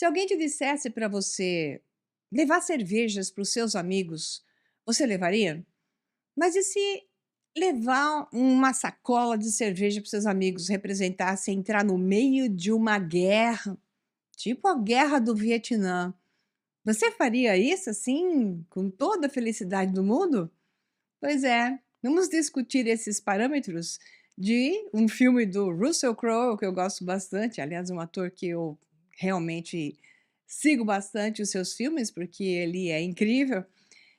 Se alguém te dissesse para você levar cervejas para os seus amigos, você levaria? Mas e se levar uma sacola de cerveja para os seus amigos representasse entrar no meio de uma guerra, tipo a guerra do Vietnã? Você faria isso assim, com toda a felicidade do mundo? Pois é, vamos discutir esses parâmetros de um filme do Russell Crowe, que eu gosto bastante, aliás, um ator que eu realmente sigo bastante os seus filmes, porque ele é incrível.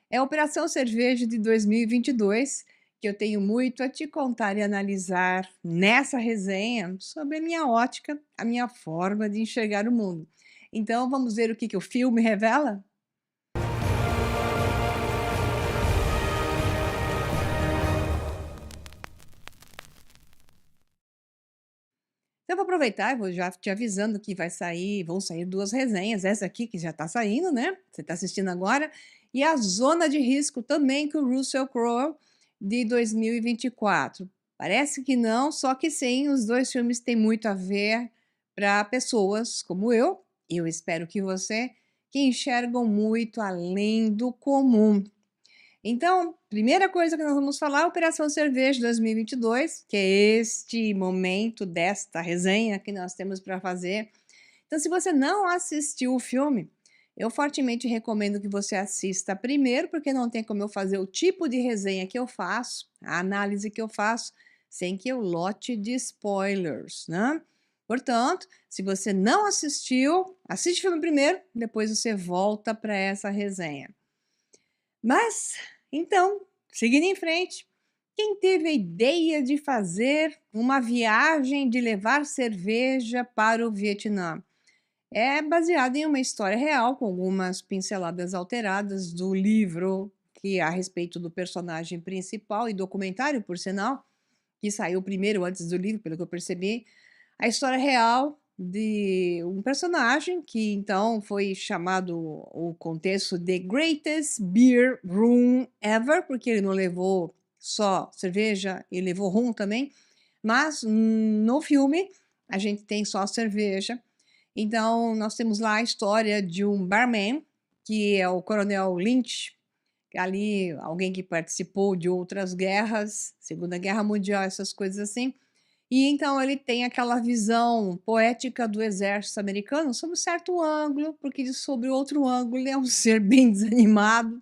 É Operação Cerveja de 2022, que eu tenho muito a te contar e analisar nessa resenha sobre a minha ótica, a minha forma de enxergar o mundo. Então, vamos ver o que o filme revela? Então, eu vou aproveitar e vou já te avisando que vão sair 2 resenhas, essa aqui que já está saindo, né, você está assistindo agora, e a Zona de Risco também, com o Russell Crowe, de 2024. Parece que não, só que sim, os 2 filmes têm muito a ver para pessoas como eu espero que você, que enxergam muito além do comum. Então, primeira coisa que nós vamos falar, Operação Cerveja 2022, que é este momento desta resenha que nós temos para fazer. Então, se você não assistiu o filme, eu fortemente recomendo que você assista primeiro, porque não tem como eu fazer o tipo de resenha que eu faço, a análise que eu faço, sem que eu lote de spoilers, né? Portanto, se você não assistiu, assiste o filme primeiro, depois você volta para essa resenha. Mas, então, seguindo em frente, quem teve a ideia de fazer uma viagem de levar cerveja para o Vietnã? É baseado em uma história real, com algumas pinceladas alteradas do livro que é a respeito do personagem principal e documentário, por sinal, que saiu primeiro antes do livro, pelo que eu percebi. A história real de um personagem que então foi chamado o contexto de Greatest Beer Room Ever, porque ele não levou só cerveja, ele levou rum também, mas no filme a gente tem só cerveja. Então nós temos lá a história de um barman, que é o Coronel Lynch, ali alguém que participou de outras guerras, Segunda Guerra Mundial, essas coisas assim. E então ele tem aquela visão poética do exército americano sob um certo ângulo, porque sob outro ângulo ele é um ser bem desanimado.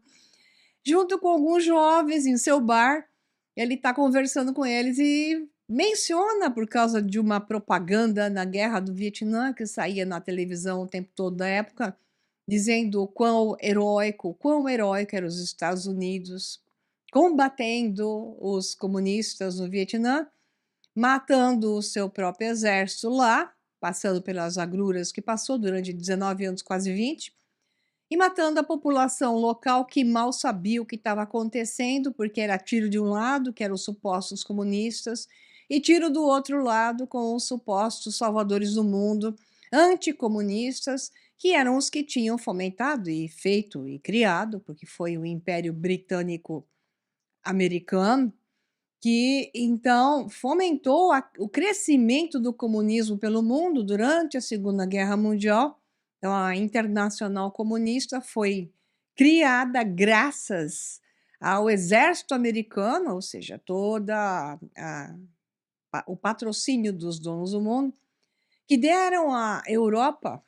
Junto com alguns jovens em seu bar, ele está conversando com eles e menciona, por causa de uma propaganda na guerra do Vietnã, que saía na televisão o tempo todo da época, dizendo o quão heróico eram os Estados Unidos combatendo os comunistas no Vietnã, matando o seu próprio exército lá, passando pelas agruras que passou durante 19 anos, quase 20, e matando a população local que mal sabia o que estava acontecendo, porque era tiro de um lado, que eram os supostos comunistas, e tiro do outro lado com os supostos salvadores do mundo, anticomunistas, que eram os que tinham fomentado e feito e criado, porque foi o Império Britânico Americano, que então fomentou o crescimento do comunismo pelo mundo durante a Segunda Guerra Mundial. Então, a Internacional Comunista foi criada graças ao exército americano, ou seja, o patrocínio dos donos do mundo, que deram à Europa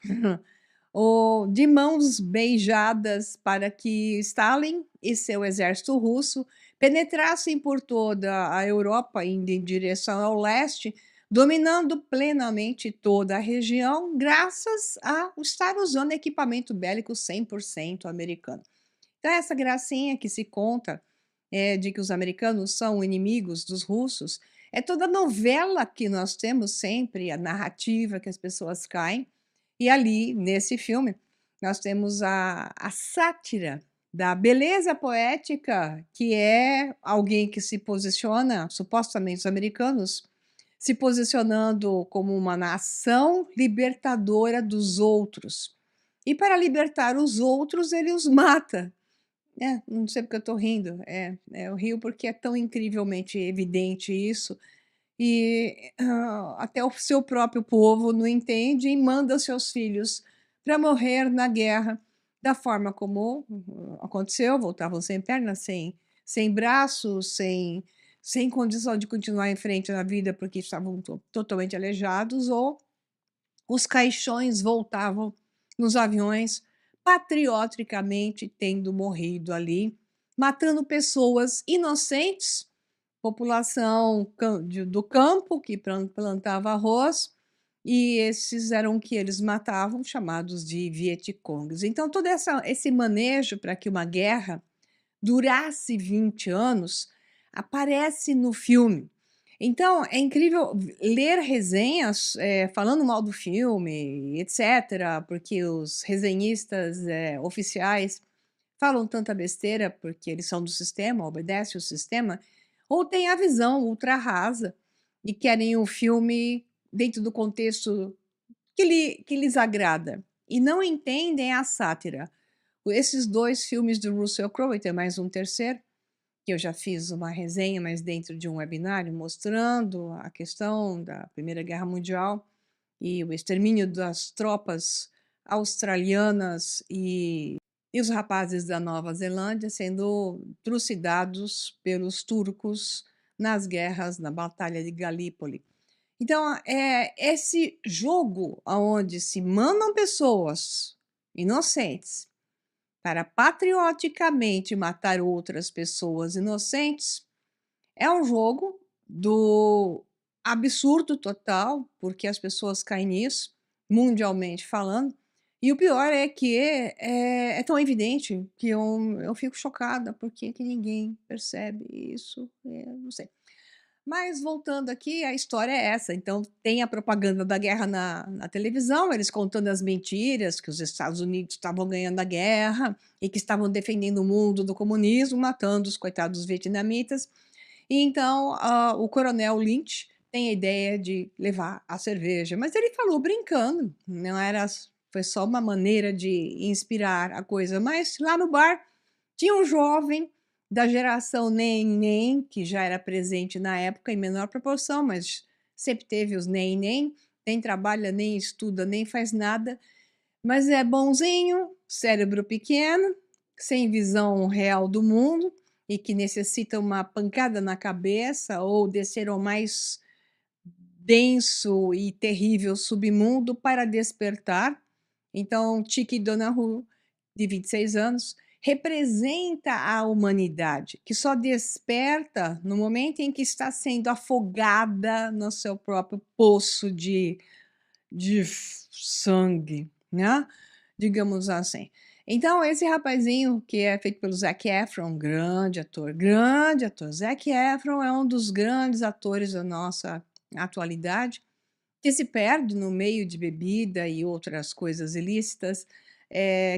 de mãos beijadas para que Stalin e seu exército russo penetrassem por toda a Europa, indo em direção ao leste, dominando plenamente toda a região, graças a estar usando equipamento bélico 100% americano. Então, essa gracinha que se conta de que os americanos são inimigos dos russos, é toda a novela que nós temos sempre, a narrativa que as pessoas caem, e ali, nesse filme, nós temos a sátira da beleza poética, que é alguém que se posiciona, supostamente os americanos, se posicionando como uma nação libertadora dos outros. E para libertar os outros, ele os mata. Não sei porque eu estou rindo. Eu rio porque é tão incrivelmente evidente isso. E até o seu próprio povo não entende e manda seus filhos para morrer na guerra da forma como aconteceu, voltavam sem pernas, sem braços, sem condição de continuar em frente na vida, porque estavam totalmente aleijados, ou os caixões voltavam nos aviões, patrioticamente tendo morrido ali, matando pessoas inocentes, população do campo que plantava arroz, e esses eram que eles matavam, chamados de Vietcongs. Então, todo esse manejo para que uma guerra durasse 20 anos aparece no filme. Então, é incrível ler resenhas, falando mal do filme, etc., porque os resenhistas, oficiais falam tanta besteira, porque eles são do sistema, obedecem o sistema, ou têm a visão ultra rasa e querem o filme dentro do contexto que lhes agrada, e não entendem a sátira. Esses 2 filmes do Russell Crowe, e tem mais um terceiro, que eu já fiz uma resenha, mas dentro de um webinário, mostrando a questão da Primeira Guerra Mundial e o extermínio das tropas australianas e os rapazes da Nova Zelândia sendo trucidados pelos turcos nas guerras, na Batalha de Galípoli. Então, esse jogo onde se mandam pessoas inocentes para patrioticamente matar outras pessoas inocentes, é um jogo do absurdo total, porque as pessoas caem nisso, mundialmente falando, e o pior é que é tão evidente que eu fico chocada, porque que ninguém percebe isso, não sei. Mas voltando aqui, a história é essa. Então, tem a propaganda da guerra na televisão, eles contando as mentiras, que os Estados Unidos estavam ganhando a guerra e que estavam defendendo o mundo do comunismo, matando os coitados vietnamitas. E então, o coronel Lynch tem a ideia de levar a cerveja, mas ele falou brincando, não era, foi só uma maneira de inspirar a coisa. Mas lá no bar tinha um jovem da geração nem, que já era presente na época em menor proporção, mas sempre teve os nem trabalha, nem estuda, nem faz nada, mas é bonzinho, cérebro pequeno, sem visão real do mundo e que necessita uma pancada na cabeça ou descer ao mais denso e terrível submundo para despertar. Então, Tiki Donahue, de 26 anos, representa a humanidade, que só desperta no momento em que está sendo afogada no seu próprio poço de sangue, né? Digamos assim. Então, esse rapazinho, que é feito pelo Zac Efron, grande ator, grande ator. Zac Efron é um dos grandes atores da nossa atualidade, que se perde no meio de bebida e outras coisas ilícitas,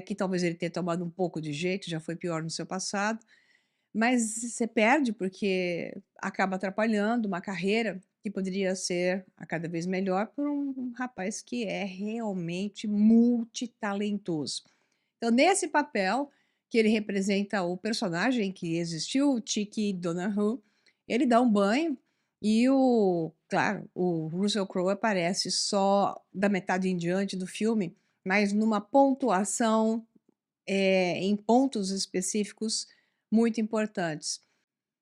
que talvez ele tenha tomado um pouco de jeito, já foi pior no seu passado, mas você perde porque acaba atrapalhando uma carreira que poderia ser a cada vez melhor por um rapaz que é realmente multitalentoso. Então, nesse papel, que ele representa o personagem que existiu, o Tiki Donahue, ele dá um banho e claro, o Russell Crowe aparece só da metade em diante do filme, mas numa pontuação, em pontos específicos muito importantes.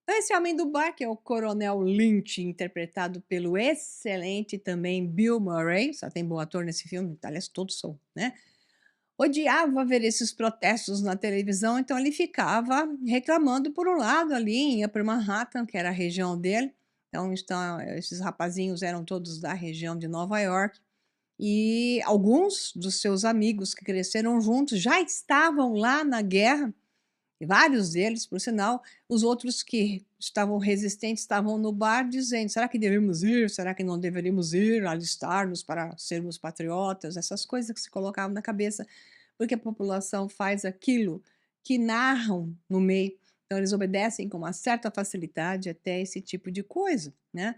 Então, esse homem do bar, que é o Coronel Lynch, interpretado pelo excelente também Bill Murray, só tem bom ator nesse filme, aliás, todos são, né? Odiava ver esses protestos na televisão, então ele ficava reclamando por um lado ali em Upper Manhattan, que era a região dele. Então, esses rapazinhos eram todos da região de Nova York, e alguns dos seus amigos que cresceram juntos já estavam lá na guerra, e vários deles, por sinal. Os outros que estavam resistentes estavam no bar dizendo: será que devemos ir? Será que não deveríamos ir alistar-nos para sermos patriotas? Essas coisas que se colocavam na cabeça, porque a população faz aquilo que narram no meio. Então, eles obedecem com uma certa facilidade até esse tipo de coisa, né?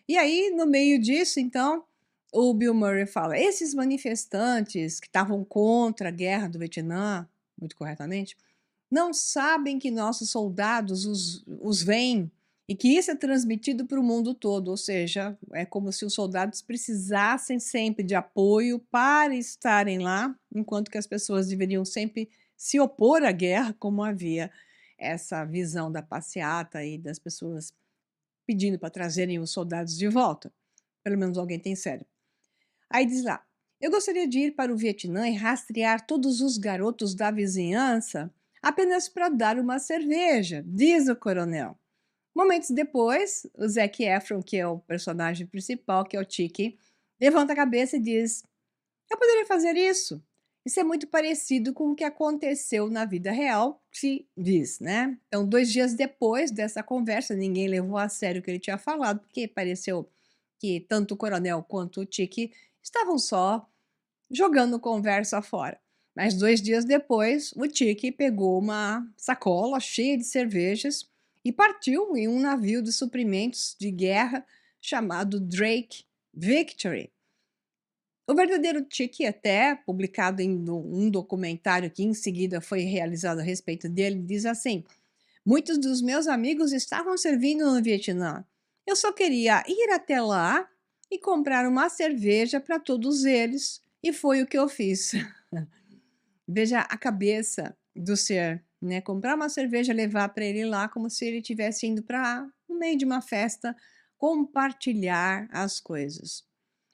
E aí, no meio disso, então, o Bill Murray fala: esses manifestantes que estavam contra a guerra do Vietnã, muito corretamente, não sabem que nossos soldados os veem E que isso é transmitido para o mundo todo, ou seja, é como se os soldados precisassem sempre de apoio para estarem lá, enquanto que as pessoas deveriam sempre se opor à guerra, como havia essa visão da passeata e das pessoas pedindo para trazerem os soldados de volta. Pelo menos alguém tem cérebro. Aí diz lá: eu gostaria de ir para o Vietnã e rastrear todos os garotos da vizinhança apenas para dar uma cerveja, diz o coronel. Momentos depois, o Zac Efron, que é o personagem principal, que é o Tiki, levanta a cabeça e diz: eu poderia fazer isso. Isso é muito parecido com o que aconteceu na vida real, se diz, né? Então, 2 dias depois dessa conversa, ninguém levou a sério o que ele tinha falado, porque pareceu que tanto o coronel quanto o Tiki estavam só jogando conversa fora. Mas 2 dias depois, o Tiki pegou uma sacola cheia de cervejas e partiu em um navio de suprimentos de guerra chamado Drake Victory. O verdadeiro Tiki, até publicado em um documentário que em seguida foi realizado a respeito dele, diz assim: muitos dos meus amigos estavam servindo no Vietnã. Eu só queria ir até lá e comprar uma cerveja para todos eles, e foi o que eu fiz. Veja a cabeça do ser, né? Comprar uma cerveja, levar para ele lá, como se ele estivesse indo para no meio de uma festa, compartilhar as coisas.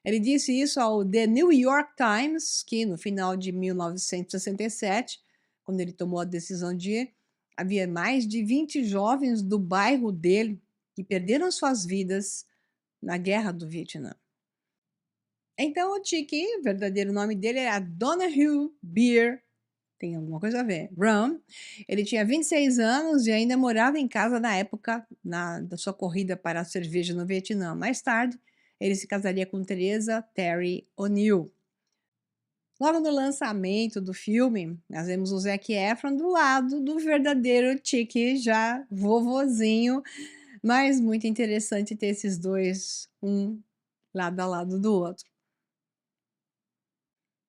Ele disse isso ao The New York Times, que no final de 1967, quando ele tomou a decisão de ir, havia mais de 20 jovens do bairro dele que perderam suas vidas na guerra do Vietnã. Então o Tiki, o verdadeiro nome dele era Donahue Beer, tem alguma coisa a ver, Rum. Ele tinha 26 anos e ainda morava em casa na época da sua corrida para a cerveja no Vietnã. Mais tarde, ele se casaria com Teresa Terry O'Neill. Logo no lançamento do filme, nós vemos o Zac Efron do lado do verdadeiro Tiki, já vovozinho, mas muito interessante ter esses dois, um lado a lado do outro.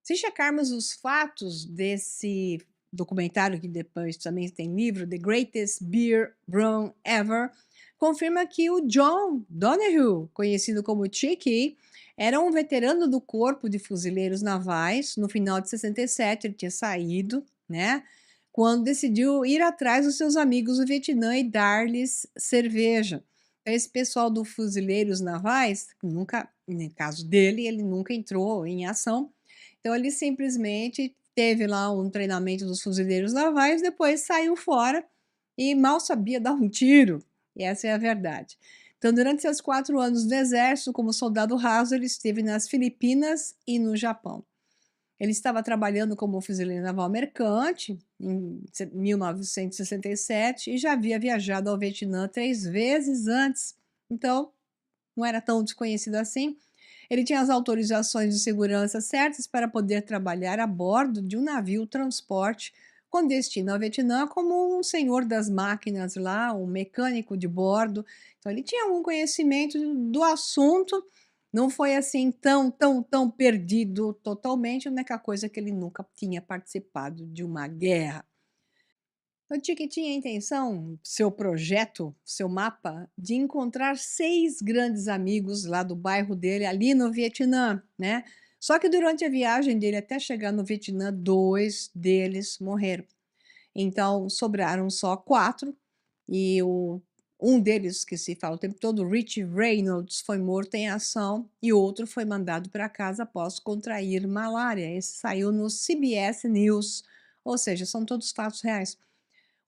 Se checarmos os fatos desse documentário, que depois também tem livro, The Greatest Beer Run Ever, confirma que o John Donahue, conhecido como Chicky, era um veterano do Corpo de Fuzileiros Navais. No final de 67, ele tinha saído, né? Quando decidiu ir atrás dos seus amigos do Vietnã e dar-lhes cerveja. Esse pessoal do Fuzileiros Navais, nunca, no caso dele, ele nunca entrou em ação, então ele simplesmente teve lá um treinamento dos fuzileiros navais, depois saiu fora e mal sabia dar um tiro, e essa é a verdade. Então, durante seus 4 anos no exército, como soldado raso, ele esteve nas Filipinas e no Japão. Ele estava trabalhando como fuzileiro naval mercante em 1967 e já havia viajado ao Vietnã 3 vezes antes, então não era tão desconhecido assim. Ele tinha as autorizações de segurança certas para poder trabalhar a bordo de um navio transporte com destino ao Vietnã como um senhor das máquinas lá, um mecânico de bordo. Então ele tinha algum conhecimento do assunto, não foi assim tão perdido totalmente, a única coisa é que ele nunca tinha participado de uma guerra. O Tiki tinha a intenção, seu projeto, seu mapa, de encontrar 6 grandes amigos lá do bairro dele, ali no Vietnã, né? Só que durante a viagem dele até chegar no Vietnã, 2 deles morreram. Então sobraram só 4 e um deles, que se fala o tempo todo, Rich Reynolds, foi morto em ação e outro foi mandado para casa após contrair malária. Esse saiu no CBS News, ou seja, são todos fatos reais.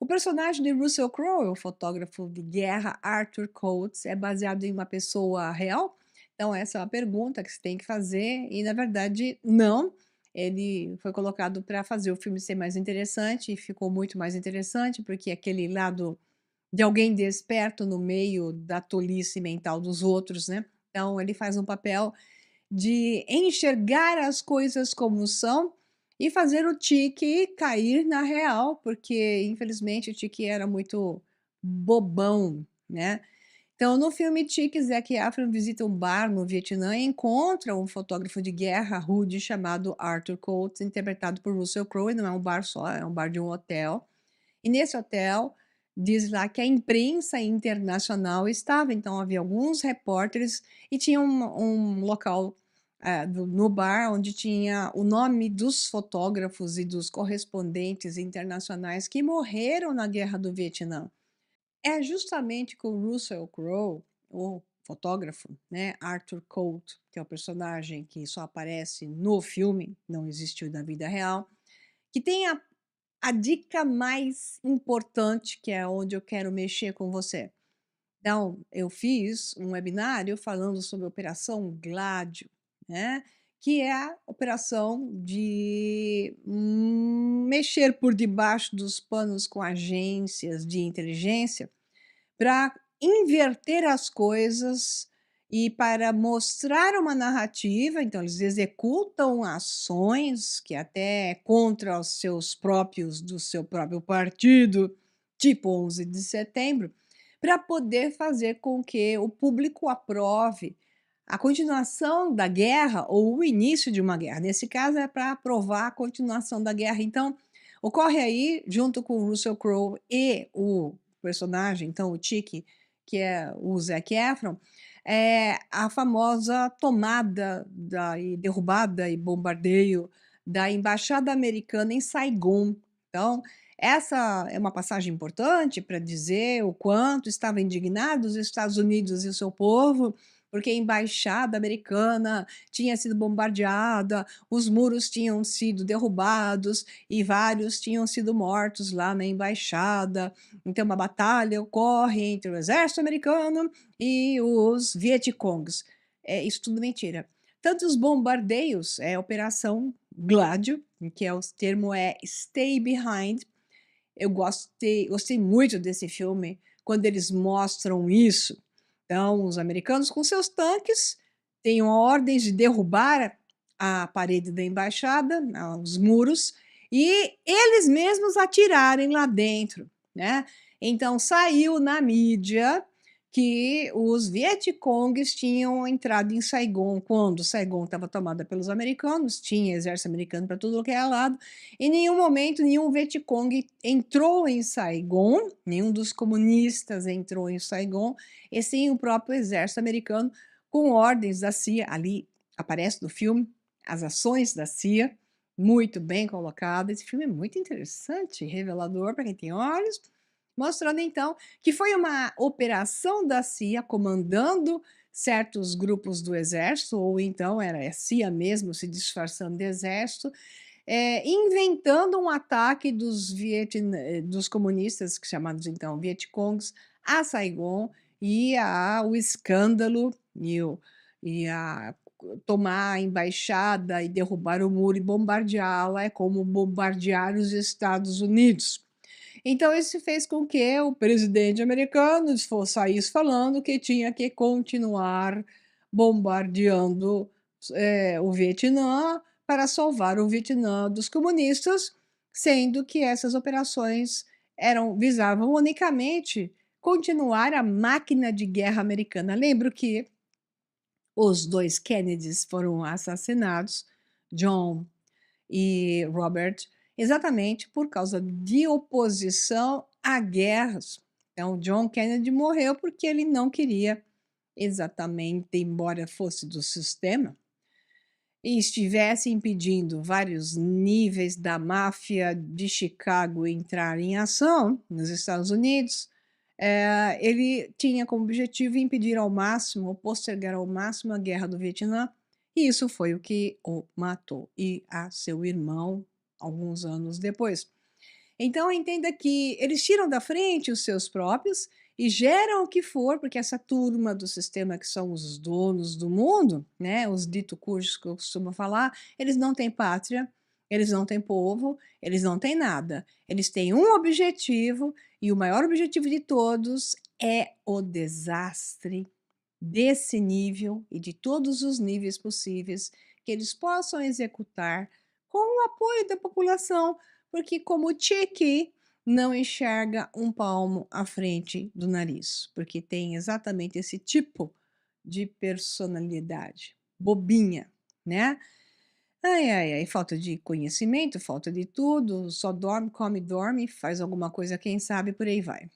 O personagem de Russell Crowe, o fotógrafo de guerra Arthur Coates, é baseado em uma pessoa real? Então, essa é uma pergunta que você tem que fazer, e na verdade, não. Ele foi colocado para fazer o filme ser mais interessante, e ficou muito mais interessante, porque aquele lado de alguém desperto no meio da tolice mental dos outros, né? Então, ele faz um papel de enxergar as coisas como são e fazer o Tiki cair na real, porque infelizmente o Tiki era muito bobão, né? Então, no filme Tiki, Zac Efron visita um bar no Vietnã e encontra um fotógrafo de guerra rude chamado Arthur Coates, interpretado por Russell Crowe, e não é um bar só, é um bar de um hotel. E nesse hotel, diz lá que a imprensa internacional estava, então havia alguns repórteres e tinha um local, no bar onde tinha o nome dos fotógrafos e dos correspondentes internacionais que morreram na guerra do Vietnã. É justamente com o Russell Crowe, o fotógrafo, né, Arthur Colt, que é o personagem que só aparece no filme, não existiu na vida real, que tem a dica mais importante, que é onde eu quero mexer com você. Então, eu fiz um webinário falando sobre a Operação Gládio, né, que é a operação de mexer por debaixo dos panos com agências de inteligência para inverter as coisas e para mostrar uma narrativa, então eles executam ações que até é contra os seus próprios do seu próprio partido, tipo 11 de setembro, para poder fazer com que o público aprove a continuação da guerra ou o início de uma guerra. Nesse caso é para aprovar a continuação da guerra. Então, ocorre aí, junto com o Russell Crowe e o personagem, então o Tiki, que é o Zac Efron, a famosa tomada e derrubada e bombardeio da embaixada americana em Saigon. Então, essa é uma passagem importante para dizer o quanto estavam indignados os Estados Unidos e o seu povo, porque a embaixada americana tinha sido bombardeada, os muros tinham sido derrubados e vários tinham sido mortos lá na embaixada. Então, uma batalha ocorre entre o exército americano e os Vietcongs. É isso tudo mentira. Tanto os bombardeios, é Operação Gládio, que o termo é Stay Behind. Eu gostei muito desse filme quando eles mostram isso. Então, os americanos com seus tanques têm ordens de derrubar a parede da embaixada, os muros, e eles mesmos atirarem lá dentro, né? Então, saiu na mídia que os Vietcongues tinham entrado em Saigon quando Saigon estava tomada pelos americanos, tinha exército americano para tudo que é lado. Em nenhum momento, nenhum Vietcong entrou em Saigon, nenhum dos comunistas entrou em Saigon, e sim o próprio exército americano, com ordens da CIA. Ali aparece no filme as ações da CIA, muito bem colocado. Esse filme é muito interessante, revelador para quem tem olhos, mostrando então que foi uma operação da CIA comandando certos grupos do exército, ou então era a CIA mesmo se disfarçando de exército, inventando um ataque dos comunistas, chamados então Vietcongs, a Saigon, e o escândalo e a tomar a embaixada e derrubar o muro e bombardeá-la é como bombardear os Estados Unidos. Então, isso fez com que o presidente americano saísse falando que tinha que continuar bombardeando o Vietnã para salvar o Vietnã dos comunistas, sendo que essas operações visavam unicamente continuar a máquina de guerra americana. Lembro que os dois Kennedys foram assassinados, John e Robert, exatamente por causa de oposição a guerras. Então, John Kennedy morreu porque ele não queria exatamente, embora fosse do sistema, e estivesse impedindo vários níveis da máfia de Chicago entrar em ação nos Estados Unidos, ele tinha como objetivo impedir ao máximo, ou postergar ao máximo a guerra do Vietnã, e isso foi o que o matou, e a seu irmão, alguns anos depois. Então, entenda que eles tiram da frente os seus próprios e geram o que for, porque essa turma do sistema que são os donos do mundo, né, os dito cujos que eu costumo falar, eles não têm pátria, eles não têm povo, eles não têm nada. Eles têm um objetivo e o maior objetivo de todos é o desastre desse nível e de todos os níveis possíveis que eles possam executar com o apoio da população, porque como o Tiki não enxerga um palmo à frente do nariz, porque tem exatamente esse tipo de personalidade, bobinha, né? Ai, ai, ai, falta de conhecimento, falta de tudo, só dorme, come, dorme, faz alguma coisa, quem sabe, por aí vai.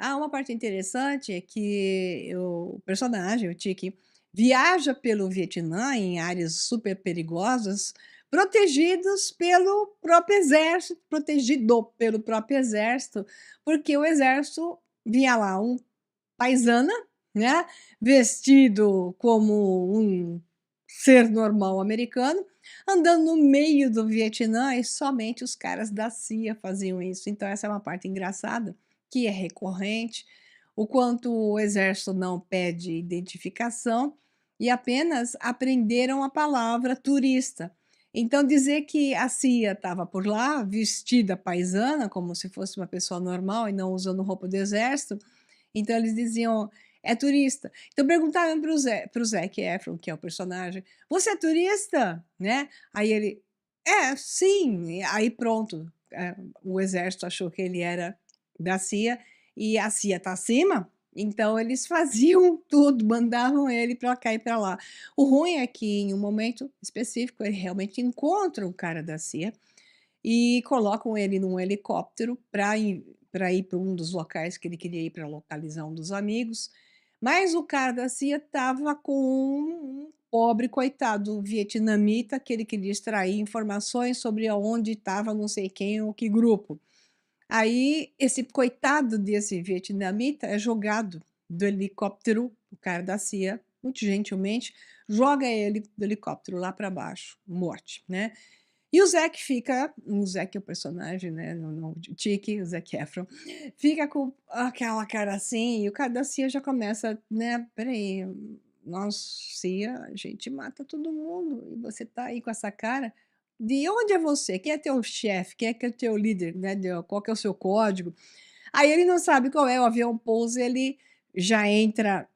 Uma parte interessante é que o personagem, o Tiki, viaja pelo Vietnã em áreas super perigosas, protegido pelo próprio exército, porque o exército via lá um paisana, né, vestido como um ser normal americano, andando no meio do Vietnã e somente os caras da CIA faziam isso. Então essa é uma parte engraçada, que é recorrente, o quanto o exército não pede identificação e apenas aprenderam a palavra turista. Então dizer que a CIA estava por lá, vestida paisana, como se fosse uma pessoa normal e não usando roupa do exército, então eles diziam: "É turista". Então perguntaram para o Zac Efron, que é o personagem: "Você é turista?", né. Aí ele: "É, sim". E aí pronto, o exército achou que ele era da CIA, e a CIA está acima, então eles faziam tudo, mandavam ele para cá e para lá. O ruim é que em um momento específico ele realmente encontra o cara da CIA e colocam ele num helicóptero para ir para um dos locais que ele queria ir para localizar um dos amigos, mas o cara da CIA estava com um pobre coitado vietnamita que ele queria extrair informações sobre aonde estava não sei quem ou que grupo. Aí esse coitado desse vietnamita é jogado do helicóptero, o cara da CIA, muito gentilmente, joga ele do helicóptero lá para baixo, morte, né. E o Zac é o personagem, né, no Tiki, o Zac Efron, fica com aquela cara assim, e o cara da CIA já começa, né: "Espera aí, nós CIA, a gente mata todo mundo, e você tá aí com essa cara? De onde é você? Quem é teu chefe? Quem é que é teu líder, né, qual que é o seu código?". Aí ele não sabe qual é, o avião pousa, ele já entra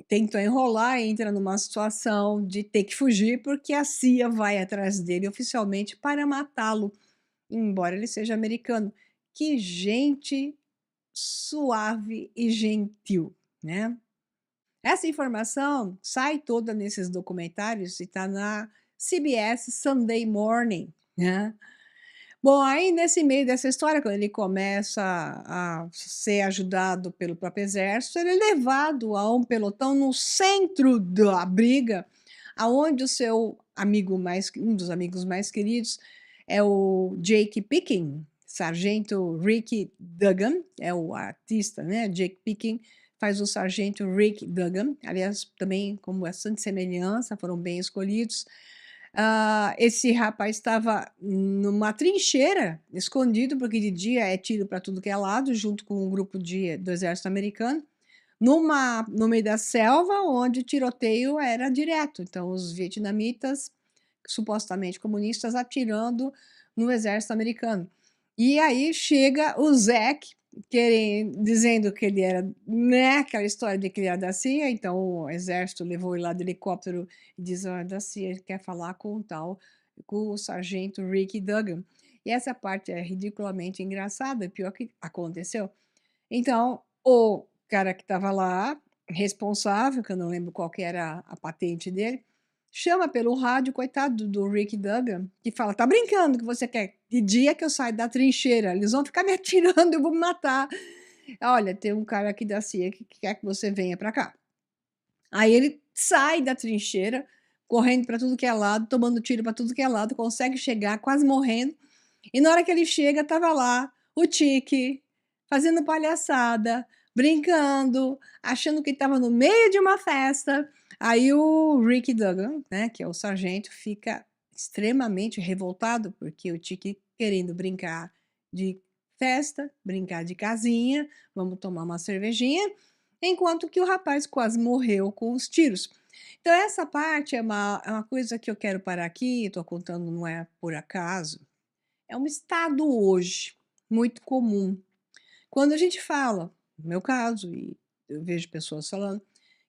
tenta enrolar, entra numa situação de ter que fugir, porque a CIA vai atrás dele oficialmente para matá-lo, embora ele seja americano. Que gente suave e gentil, né. Essa informação sai toda nesses documentários e está na CBS Sunday Morning, né. Bom, aí nesse meio dessa história, quando ele começa a ser ajudado pelo próprio exército, ele é levado a um pelotão no centro da briga, aonde o seu amigo mais um dos amigos mais queridos é o Jake Pickens, sargento Rick Dugan, é o artista, né, Jake Pickens faz o sargento Rick Dugan, aliás, também com bastante semelhança, foram bem escolhidos. Esse rapaz estava numa trincheira, escondido, porque de dia é tiro para tudo que é lado, junto com um grupo do exército americano, no meio da selva, onde o tiroteio era direto. Então, os vietnamitas, supostamente comunistas, atirando no exército americano. E aí chega o Zack, dizendo que ele era, né, aquela história de que ele era da CIA, então o exército levou ele lá de helicóptero e diz: "Ó, é da CIA, ele quer falar com o tal, com o sargento Rick Dugan". E essa parte é ridiculamente engraçada, pior que aconteceu. Então, o cara que estava lá, responsável, que eu não lembro qual que era a patente dele, chama pelo rádio, coitado do Rick Dugan, que fala: "Tá brincando que você quer de dia que eu saio da trincheira, eles vão ficar me atirando, eu vou me matar. Olha, tem um cara aqui da CIA que quer que você venha pra cá". Aí ele sai da trincheira, correndo pra tudo que é lado, tomando tiro pra tudo que é lado, consegue chegar quase morrendo, e na hora que ele chega, estava lá o Tiki, fazendo palhaçada, brincando, achando que estava no meio de uma festa. Aí o Rick Dugan, né, que é o sargento, fica extremamente revoltado, porque o Tiki querendo brincar de festa, brincar de casinha, vamos tomar uma cervejinha, enquanto que o rapaz quase morreu com os tiros. Então essa parte é uma coisa que eu quero parar aqui, estou contando, não é por acaso, é um estado hoje muito comum. Quando a gente fala, no meu caso, e eu vejo pessoas falando,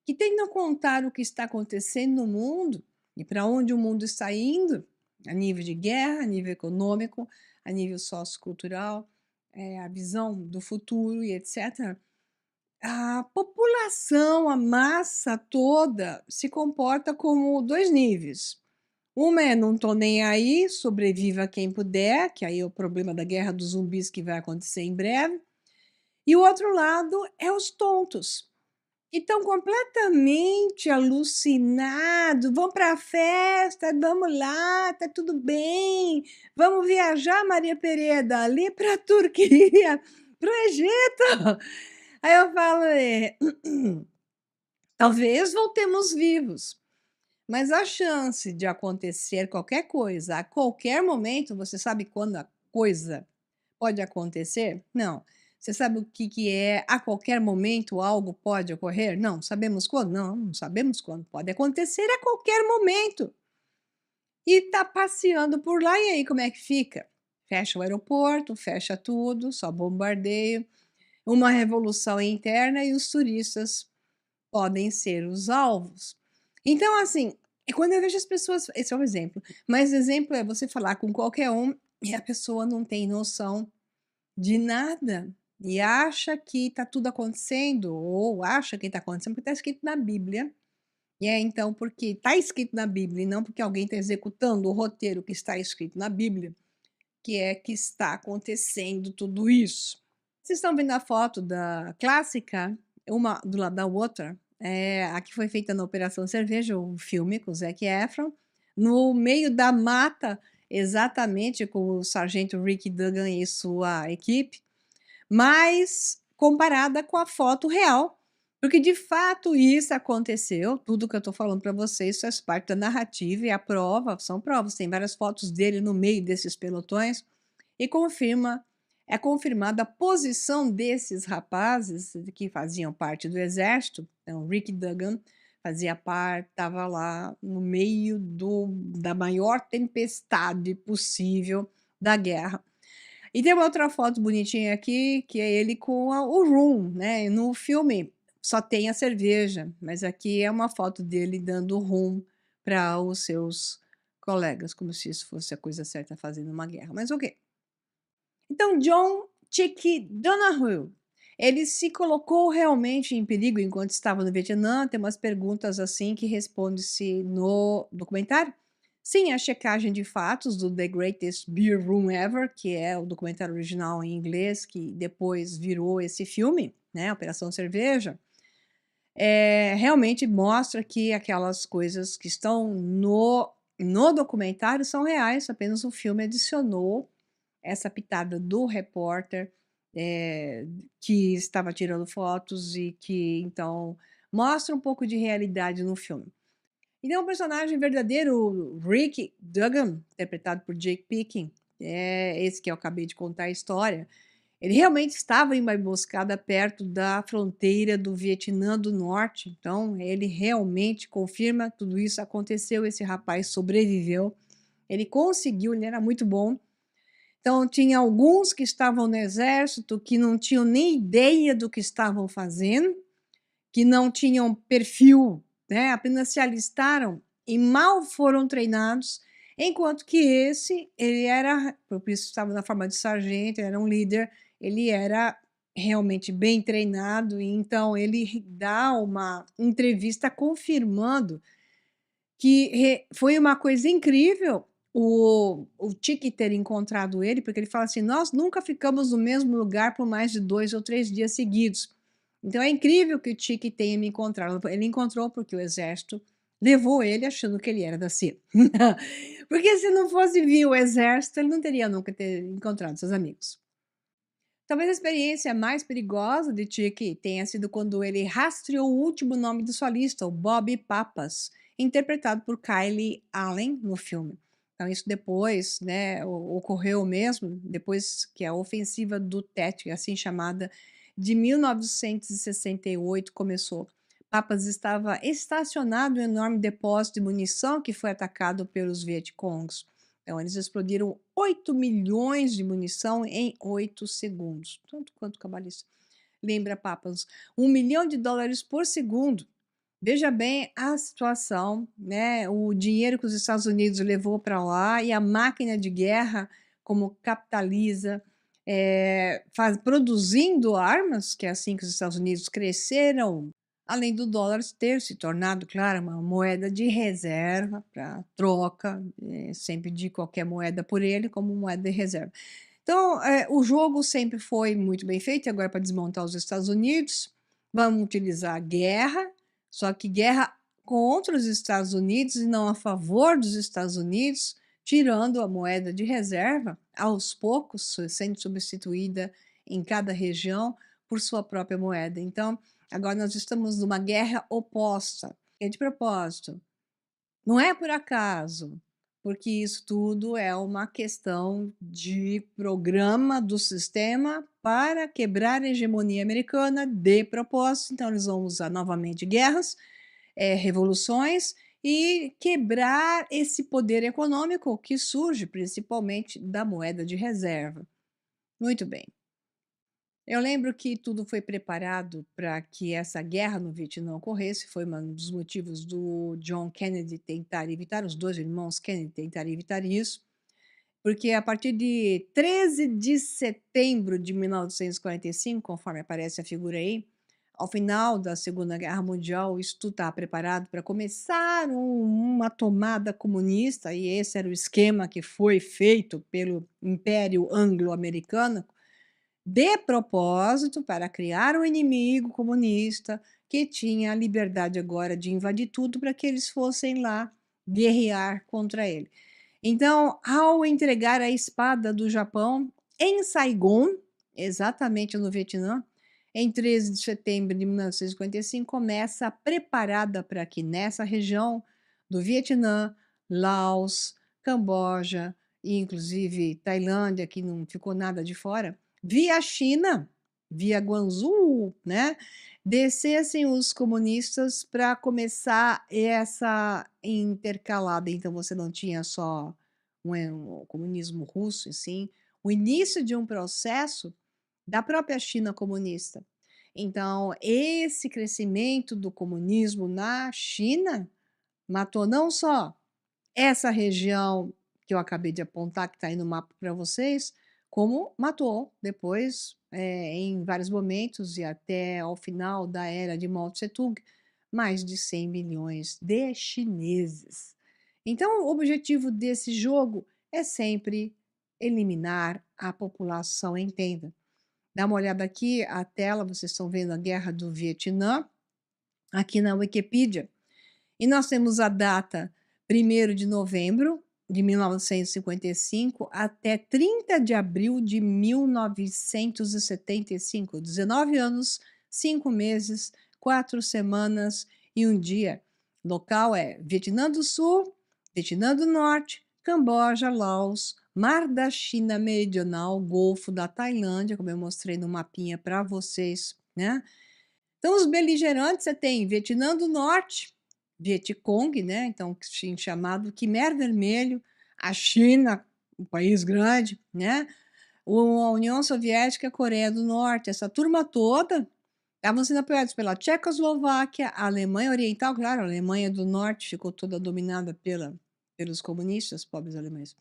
que tentam contar o que está acontecendo no mundo e para onde o mundo está indo, a nível de guerra, a nível econômico, a nível sociocultural, a visão do futuro e etc. A população, a massa toda, se comporta como dois níveis. Uma é não tô nem aí, sobreviva quem puder, que aí é o problema da guerra dos zumbis que vai acontecer em breve. E o outro lado é os tontos, que estão completamente alucinados, vão para a festa, vamos lá, tá tudo bem, vamos viajar, Maria Pereda, ali para a Turquia, para o Egito. Aí eu falo, talvez voltemos vivos, mas a chance de acontecer qualquer coisa a qualquer momento, você sabe quando a coisa pode acontecer? Não. Você sabe o que que é a qualquer momento algo pode ocorrer? Não. Sabemos quando? Não, não sabemos quando. Pode acontecer a qualquer momento. E tá passeando por lá, e aí como é que fica? Fecha o aeroporto, fecha tudo, só bombardeio, uma revolução interna e os turistas podem ser os alvos. Então, assim, quando eu vejo as pessoas, esse é um exemplo, mas exemplo é você falar com qualquer um e a pessoa não tem noção de nada e acha que está tudo acontecendo, ou acha que está acontecendo porque está escrito na Bíblia. E é então porque está escrito na Bíblia e não porque alguém está executando o roteiro que está escrito na Bíblia, que é que está acontecendo tudo isso. Vocês estão vendo a foto da clássica, uma do lado da outra, a que foi feita na Operação Cerveja, o filme com o Zac Efron, no meio da mata, exatamente com o sargento Rick Dugan e sua equipe, mas comparada com a foto real, porque de fato isso aconteceu, tudo que eu estou falando para vocês faz parte da narrativa e a prova, são provas, tem várias fotos dele no meio desses pelotões, e é confirmada a posição desses rapazes que faziam parte do exército. Então, Rick Dugan fazia parte, estava lá no meio da maior tempestade possível da guerra. E tem uma outra foto bonitinha aqui, que é ele com o rum, né? No filme só tem a cerveja, mas aqui é uma foto dele dando rum para os seus colegas, como se isso fosse a coisa certa a fazer numa guerra. Mas ok. Então, John Chick Donahue, ele se colocou realmente em perigo enquanto estava no Vietnã? Tem umas perguntas assim que responde-se no documentário. Sim, a checagem de fatos do The Greatest Beer Room Ever, que é o documentário original em inglês, que depois virou esse filme, né, Operação Cerveja, realmente mostra que aquelas coisas que estão no documentário são reais, apenas o filme adicionou essa pitada do repórter, que estava tirando fotos e que então mostra um pouco de realidade no filme. Então o personagem verdadeiro, Rick Dugan, interpretado por Jake Picking, é esse que eu acabei de contar a história, ele realmente estava em uma emboscada perto da fronteira do Vietnã do Norte, então ele realmente confirma tudo isso aconteceu, esse rapaz sobreviveu, ele conseguiu, ele era muito bom. Então, tinha alguns que estavam no exército que não tinham nem ideia do que estavam fazendo, que não tinham perfil, né? Apenas se alistaram e mal foram treinados, enquanto que esse, ele era, por isso estava na forma de sargento, era um líder, ele era realmente bem treinado, e então ele dá uma entrevista confirmando que foi uma coisa incrível o Tiki ter encontrado ele, porque ele fala assim: nós nunca ficamos no mesmo lugar por mais de 2 ou 3 dias seguidos. Então é incrível que o Tiki tenha me encontrado. Ele encontrou porque o exército levou ele achando que ele era da CIA. Porque se não fosse vir o exército, ele não teria nunca ter encontrado seus amigos. Talvez a experiência mais perigosa de Tiki tenha sido quando ele rastreou o último nome de sua lista, o Bobby Papas, interpretado por Kylie Allen no filme. Então, isso depois, né, ocorreu mesmo, depois que a ofensiva do Tet, assim chamada, de 1968 começou. Papas estava estacionado em um enorme depósito de munição que foi atacado pelos Vietcongs. Então, eles explodiram 8 milhões de munição em 8 segundos. Tanto quanto cabalista. Lembra, Papas, US$ 1 milhão por segundo. Veja bem a situação, né? O dinheiro que os Estados Unidos levou para lá e a máquina de guerra, como capitaliza, produzindo armas, que é assim que os Estados Unidos cresceram, além do dólar ter se tornado, claro, uma moeda de reserva para troca, sempre de qualquer moeda por ele como moeda de reserva. Então, o jogo sempre foi muito bem feito, e agora para desmontar os Estados Unidos, vamos utilizar a guerra, só que guerra contra os Estados Unidos e não a favor dos Estados Unidos, tirando a moeda de reserva, aos poucos, sendo substituída em cada região por sua própria moeda. Então, agora nós estamos numa guerra oposta, é de propósito. Não é por acaso, porque isso tudo é uma questão de programa do sistema para quebrar a hegemonia americana de propósito. Então, eles vão usar novamente guerras, revoluções e quebrar esse poder econômico que surge principalmente da moeda de reserva. Muito bem. Eu lembro que tudo foi preparado para que essa guerra no Vietnã ocorresse, foi um dos motivos do John Kennedy tentar evitar, os 2 irmãos Kennedy tentarem evitar isso, porque a partir de 13 de setembro de 1945, conforme aparece a figura aí, ao final da Segunda Guerra Mundial, isso tudo estava preparado para começar uma tomada comunista, e esse era o esquema que foi feito pelo Império Anglo-Americano, de propósito para criar um inimigo comunista que tinha a liberdade agora de invadir tudo para que eles fossem lá guerrear contra ele. Então, ao entregar a espada do Japão em Saigon, exatamente no Vietnã, em 13 de setembro de 1955, começa a preparada para que nessa região do Vietnã, Laos, Camboja e inclusive Tailândia, que não ficou nada de fora, via China, via Guangzhou, né, descessem os comunistas para começar essa intercalada. Então você não tinha só o comunismo russo, assim, o início de um processo da própria China comunista. Então, esse crescimento do comunismo na China matou não só essa região que eu acabei de apontar, que está aí no mapa para vocês, como matou depois, em vários momentos e até ao final da era de Mao Tse-tung, mais de 100 milhões de chineses. Então, o objetivo desse jogo é sempre eliminar a população, entenda. Dá uma olhada aqui, a tela, vocês estão vendo a Guerra do Vietnã, aqui na Wikipedia. E nós temos a data 1º de novembro de 1955 até 30 de abril de 1975, 19 anos, 5 meses, 4 semanas e 1 dia. Local é Vietnã do Sul, Vietnã do Norte, Camboja, Laos, Mar da China Meridional, Golfo da Tailândia, como eu mostrei no mapinha para vocês, né? Então, os beligerantes, você tem Vietnã do Norte, Vietcong, né? Então, chamado Quimer Vermelho, a China, um país grande, né? A União Soviética, a Coreia do Norte, essa turma toda estavam sendo apoiados pela Tchecoslováquia, a Alemanha Oriental, claro, a Alemanha do Norte ficou toda dominada pelos comunistas, pobres alemães.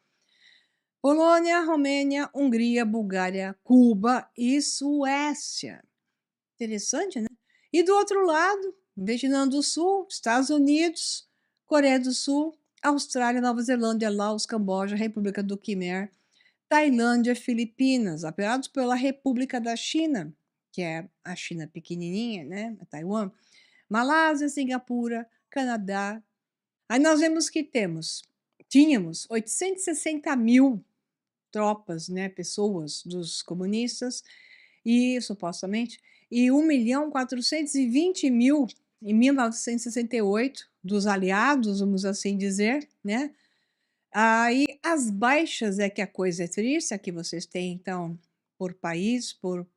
Polônia, Romênia, Hungria, Bulgária, Cuba e Suécia. Interessante, né? E do outro lado, Vietnã do Sul, Estados Unidos, Coreia do Sul, Austrália, Nova Zelândia, Laos, Camboja, República do Quimer, Tailândia, Filipinas, apoiados pela República da China, que é a China pequenininha, né? A Taiwan, Malásia, Singapura, Canadá. Aí nós vemos que tínhamos 860 mil tropas, né, pessoas dos comunistas, e supostamente, e 1.420.000 em 1968 dos aliados, vamos assim dizer, né? Aí as baixas é que a coisa é triste, aqui vocês têm então por país, por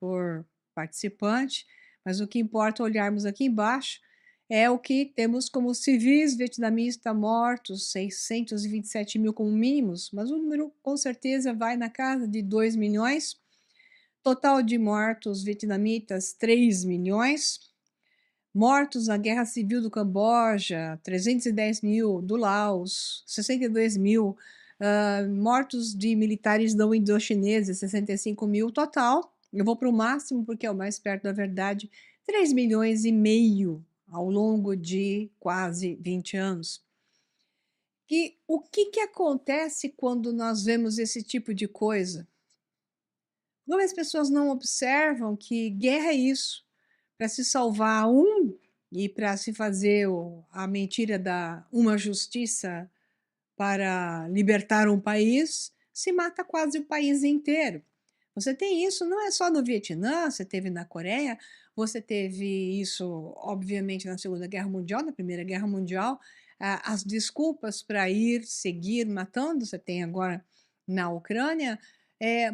participante, mas o que importa olharmos aqui embaixo é o que temos como civis vietnamistas mortos, 627 mil como mínimos, mas o número com certeza vai na casa de 2 milhões. Total de mortos vietnamitas, 3 milhões. Mortos na Guerra Civil do Camboja, 310 mil. Do Laos, 62 mil. Mortos de militares não indochineses, 65 mil. Total, eu vou para o máximo porque é o mais perto da verdade, 3 milhões e meio ao longo de quase 20 anos. E o que acontece quando nós vemos esse tipo de coisa? Como as pessoas não observam que guerra é isso, para se salvar um e para se fazer a mentira da uma justiça para libertar um país, se mata quase o país inteiro. Você tem isso não é só no Vietnã, você teve na Coreia, você teve isso, obviamente, na Segunda Guerra Mundial, na Primeira Guerra Mundial, as desculpas para ir, seguir matando, você tem agora na Ucrânia.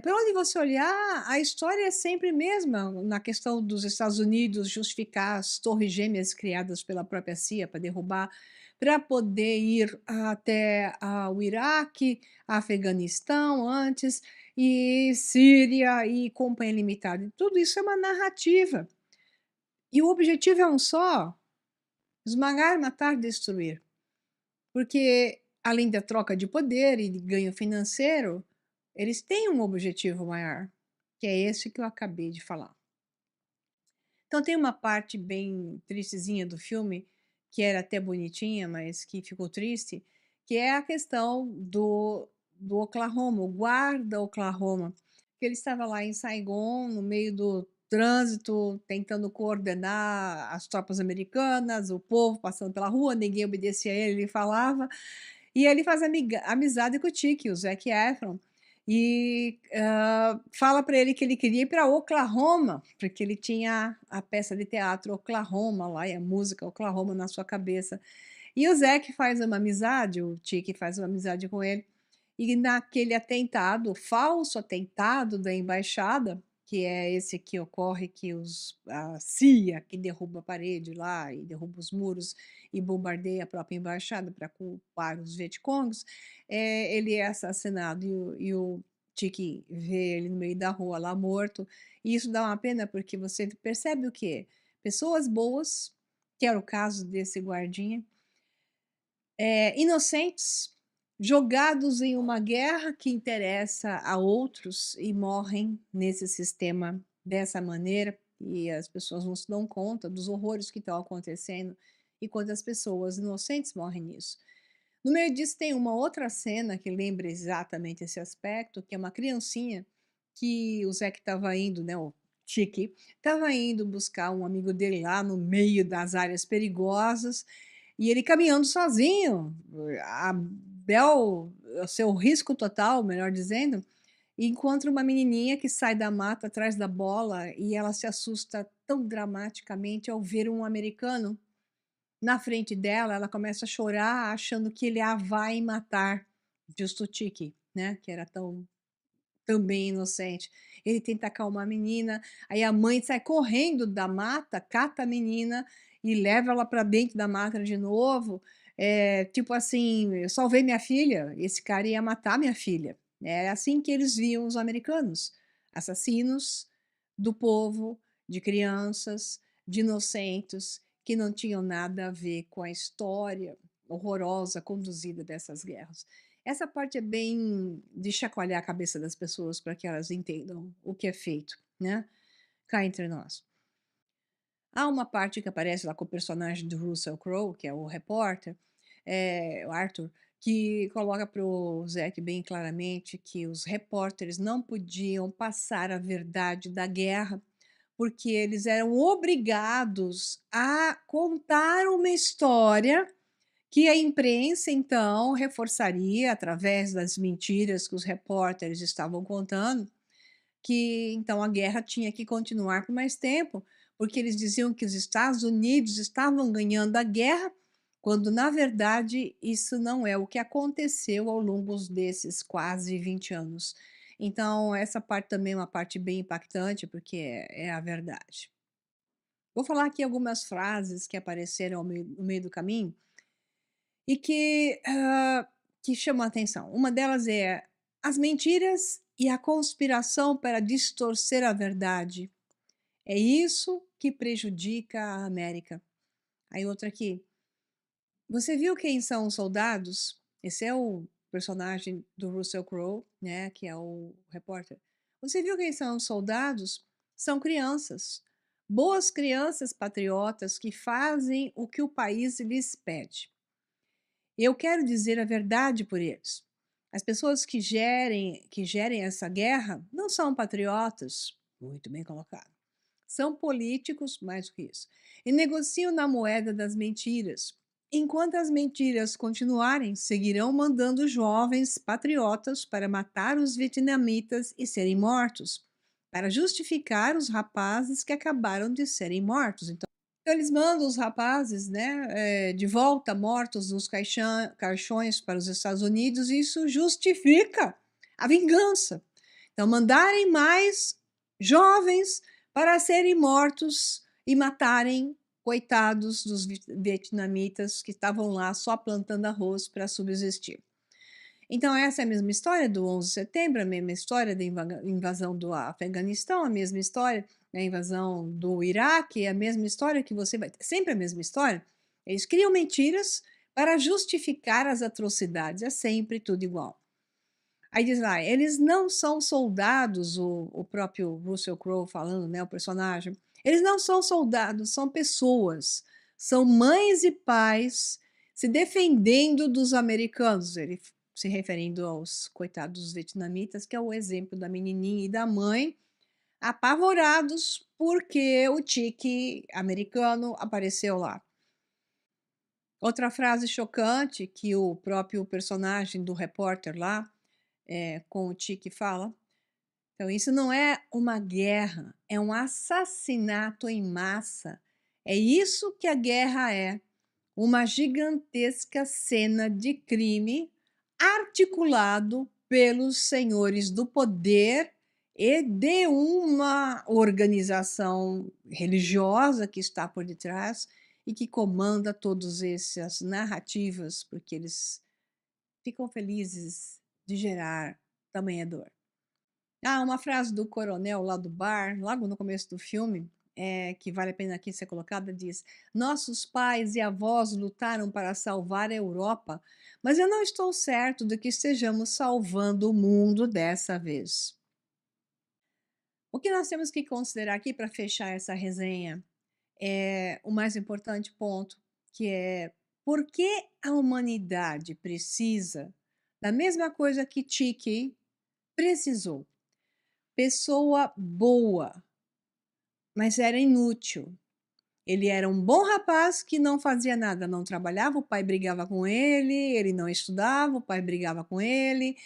Por onde você olhar, a história é sempre a mesma, na questão dos Estados Unidos justificar as torres gêmeas criadas pela própria CIA para derrubar, para poder ir até o Iraque, Afeganistão antes, e Síria e Companhia Limitada. Tudo isso é uma narrativa. E o objetivo é um só: esmagar, matar, destruir. Porque, além da troca de poder e de ganho financeiro, eles têm um objetivo maior, que é esse que eu acabei de falar. Então, tem uma parte bem tristezinha do filme, que era até bonitinha, mas que ficou triste, que é a questão do Oklahoma, o guarda Oklahoma, que ele estava lá em Saigon, no meio do trânsito, tentando coordenar as tropas americanas, o povo passando pela rua, ninguém obedecia a ele, ele falava, e ele faz amizade com o Tiki, o Zac Efron, e fala para ele que ele queria ir para Oklahoma, porque ele tinha a peça de teatro Oklahoma lá, e a música Oklahoma na sua cabeça. E o Zac faz uma amizade, o Tiki faz uma amizade com ele, e naquele atentado, falso atentado da embaixada, que é esse que ocorre que a CIA que derruba a parede lá e derruba os muros e bombardeia a própria embaixada para culpar os vietcongs, ele é assassinado e o Tiki vê ele no meio da rua lá morto, e isso dá uma pena porque você percebe o quê? Pessoas boas, que era o caso desse guardinha, inocentes, jogados em uma guerra que interessa a outros e morrem nesse sistema dessa maneira, e as pessoas não se dão conta dos horrores que estão acontecendo e quantas pessoas inocentes morrem nisso. No meio disso tem uma outra cena que lembra exatamente esse aspecto, que é uma criancinha que o Zé que estava indo, né, o Chique, estava indo buscar um amigo dele lá no meio das áreas perigosas, e ele caminhando sozinho, a bel ao seu risco total, melhor dizendo, e encontra uma menininha que sai da mata atrás da bola e ela se assusta tão dramaticamente ao ver um americano na frente dela, ela começa a chorar achando que ele a vai matar, justo o Tiki, né, que era tão também inocente. Ele tenta acalmar a menina, aí a mãe sai correndo da mata, cata a menina e leva ela para dentro da mata de novo, tipo assim: "Eu salvei minha filha, esse cara ia matar minha filha". É assim que eles viam os americanos, assassinos do povo, de crianças, de inocentes, que não tinham nada a ver com a história horrorosa conduzida dessas guerras. Essa parte é bem de chacoalhar a cabeça das pessoas para que elas entendam o que é feito, né, cá entre nós. Há uma parte que aparece lá com o personagem do Russell Crowe, que é o repórter, o Arthur, que coloca para o Zack bem claramente que os repórteres não podiam passar a verdade da guerra, porque eles eram obrigados a contar uma história que a imprensa, então, reforçaria através das mentiras que os repórteres estavam contando, que então a guerra tinha que continuar por mais tempo, porque eles diziam que os Estados Unidos estavam ganhando a guerra, quando na verdade isso não é o que aconteceu ao longo desses quase 20 anos. Então, essa parte também é uma parte bem impactante, porque é a verdade. Vou falar aqui algumas frases que apareceram no meio do caminho e que chamam a atenção. Uma delas é: "As mentiras e a conspiração para distorcer a verdade, é isso que prejudica a América". Aí outra aqui: "Você viu quem são os soldados?". Esse é o personagem do Russell Crowe, né, que é o repórter. "Você viu quem são os soldados? São crianças. Boas crianças patriotas que fazem o que o país lhes pede. Eu quero dizer a verdade por eles. As pessoas que gerem essa guerra não são patriotas, muito bem colocado. São políticos, mais do que isso, e negociam na moeda das mentiras. Enquanto as mentiras continuarem, seguirão mandando jovens patriotas para matar os vietnamitas e serem mortos, para justificar os rapazes que acabaram de serem mortos. Então eles mandam os rapazes, né, de volta mortos nos caixões para os Estados Unidos, e isso justifica a vingança. Então, mandarem mais jovens para serem mortos e matarem coitados dos vietnamitas que estavam lá só plantando arroz para subsistir. Então, essa é a mesma história do 11 de setembro, a mesma história da invasão do Afeganistão, a mesma história da invasão do Iraque, é a mesma história que você vai ter, sempre a mesma história. Eles criam mentiras para justificar as atrocidades, é sempre tudo igual. Aí diz lá, eles não são soldados, o próprio Russell Crowe falando, né, o personagem, eles não são soldados, são pessoas, são mães e pais se defendendo dos americanos, ele se referindo aos coitados vietnamitas, que é o exemplo da menininha e da mãe, apavorados porque o tique americano apareceu lá. Outra frase chocante que o próprio personagem do repórter lá, com o tique fala, então isso não é uma guerra, é um assassinato em massa. É isso que a guerra é, uma gigantesca cena de crime articulado pelos senhores do poder e de uma organização religiosa que está por detrás e que comanda todas essas narrativas, porque eles ficam felizes de gerar tamanha dor. Uma frase do coronel lá do bar, logo no começo do filme, que vale a pena aqui ser colocada, diz: nossos pais e avós lutaram para salvar a Europa, mas eu não estou certo de que estejamos salvando o mundo dessa vez. O que nós temos que considerar aqui para fechar essa resenha é o mais importante ponto, que é por que a humanidade precisa da mesma coisa que Tiki precisou. Pessoa boa, mas era inútil. Ele era um bom rapaz que não fazia nada, não trabalhava, o pai brigava com ele não estudava, o pai brigava com ele,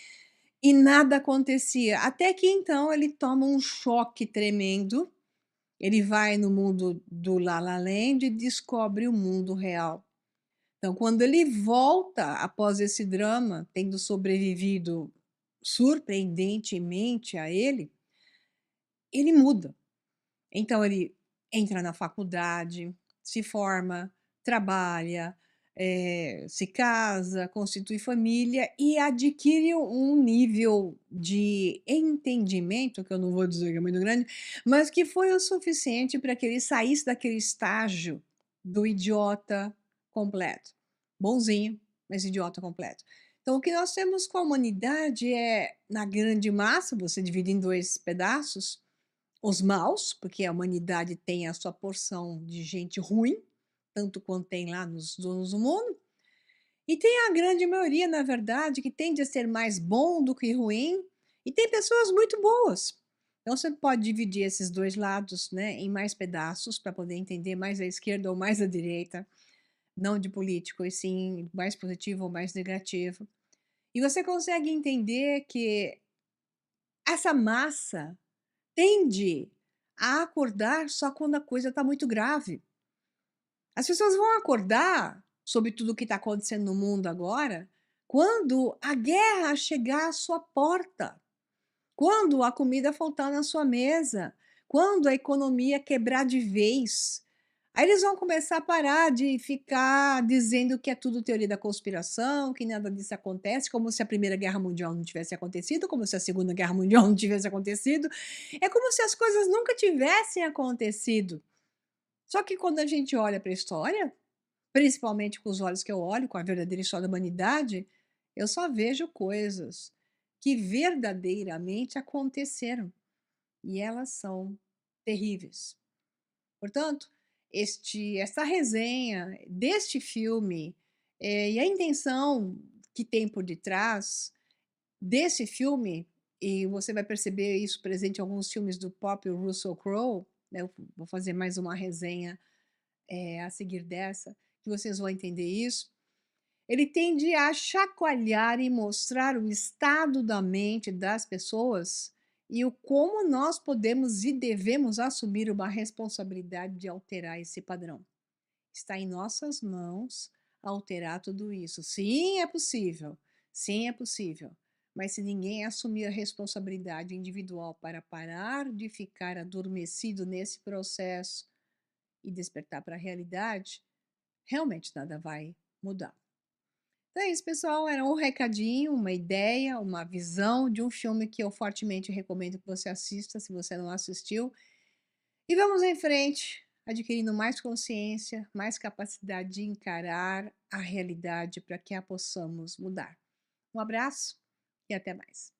e nada acontecia. Até que então ele toma um choque tremendo, ele vai no mundo do La La Land e descobre o mundo real. Então, quando ele volta após esse drama, tendo sobrevivido surpreendentemente a ele muda. Então ele entra na faculdade, se forma, trabalha, se casa, constitui família e adquire um nível de entendimento, que eu não vou dizer que é muito grande, mas que foi o suficiente para que ele saísse daquele estágio do idiota completo. Bonzinho, mas idiota completo. Então, o que nós temos com a humanidade é, na grande massa, você divide em dois pedaços, os maus, porque a humanidade tem a sua porção de gente ruim, tanto quanto tem lá nos donos do mundo, e tem a grande maioria, na verdade, que tende a ser mais bom do que ruim, e tem pessoas muito boas. Então você pode dividir esses dois lados, né, em mais pedaços para poder entender mais a esquerda ou mais a direita, não de político, e sim mais positivo ou mais negativo. E você consegue entender que essa massa tende a acordar só quando a coisa está muito grave. As pessoas vão acordar sobre tudo o que está acontecendo no mundo agora quando a guerra chegar à sua porta, quando a comida faltar na sua mesa, quando a economia quebrar de vez. Aí eles vão começar a parar de ficar dizendo que é tudo teoria da conspiração, que nada disso acontece, como se a Primeira Guerra Mundial não tivesse acontecido, como se a Segunda Guerra Mundial não tivesse acontecido. É como se as coisas nunca tivessem acontecido. Só que quando a gente olha para a história, principalmente com os olhos que eu olho, com a verdadeira história da humanidade, eu só vejo coisas que verdadeiramente aconteceram. E elas são terríveis. Portanto, essa resenha deste filme, e a intenção que tem por detrás desse filme, e você vai perceber isso presente em alguns filmes do próprio Russell Crowe, né, eu vou fazer mais uma resenha, a seguir dessa, que vocês vão entender isso. Ele tende a chacoalhar e mostrar o estado da mente das pessoas e o como nós podemos e devemos assumir uma responsabilidade de alterar esse padrão. Está em nossas mãos alterar tudo isso. Sim, é possível. Sim, é possível. Mas se ninguém assumir a responsabilidade individual para parar de ficar adormecido nesse processo e despertar para a realidade, realmente nada vai mudar. Então é isso, pessoal. Era um recadinho, uma ideia, uma visão de um filme que eu fortemente recomendo que você assista, se você não assistiu. E vamos em frente, adquirindo mais consciência, mais capacidade de encarar a realidade para que a possamos mudar. Um abraço e até mais.